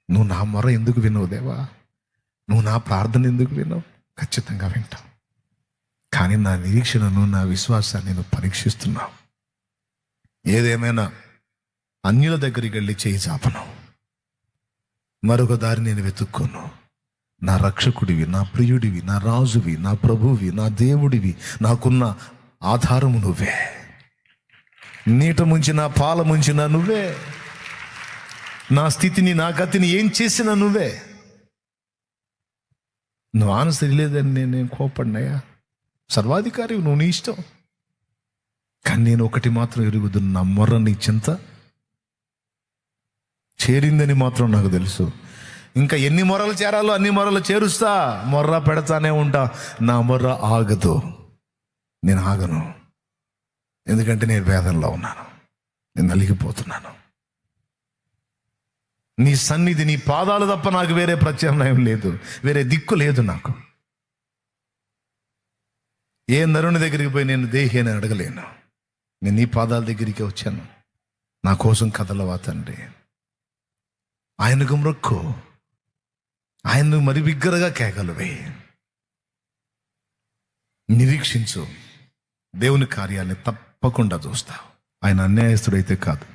నువ్వు నా మొర ఎందుకు వినవు దేవా? నువ్వు నా ప్రార్థన ఎందుకు వినవు? ఖచ్చితంగా వింటావు. కానీ నా నిరీక్షణను, నా విశ్వాసాన్ని నువ్వు పరీక్షిస్తున్నావు. ఏదేమైనా అన్యుల దగ్గరికి వెళ్ళి చేయి చాపను, మరొక దారి నేను వెతుక్కోను. నా రక్షకుడివి, నా ప్రియుడివి, నా రాజువి, నా ప్రభువి, నా దేవుడివి, నాకున్న ఆధారము నువ్వే. నీట ముంచిన పాల ముంచిన నువ్వే. నా స్థితిని, నా గతిని ఏం చేసినా నువ్వే. నువ్వు ఆనసరిలేదని నేను కోపడినాయా? సర్వాధికారి నువ్వు, నీ ఇష్టం. కానీ నేను ఒకటి మాత్రం ఎరుగుదు, నా మొర్ర నీ చింత చేరిందని మాత్రం నాకు తెలుసు. ఇంకా ఎన్ని మొర్రలు చేరాలో అన్ని మొర్రలు చేరుస్తా, మొర్ర పెడతానే ఉంటా. నా మొర్ర ఆగదు, నేను ఆగను. ఎందుకంటే నేను వేదనలో ఉన్నాను, నేను నలిగిపోతున్నాను. నీ సన్నిధి, నీ పాదాలు తప్ప నాకు వేరే ప్రత్యామ్నాయం లేదు, వేరే దిక్కు లేదు నాకు. ఏ నరుని దగ్గరికి పోయి నేను దేహి అని అడగలేను. నేను నీ పాదాల దగ్గరికి వచ్చాను. నా కోసం కదలవా తండ్రి? ఆయనకు మ్రొక్కు, ఆయన్ను మరి బిగ్గరగా కేకలువే. నిరీక్షించు, దేవుని కార్యాన్ని తప్పకుండా చూస్తావు. ఆయన అన్యాయస్తుడైతే కాదు.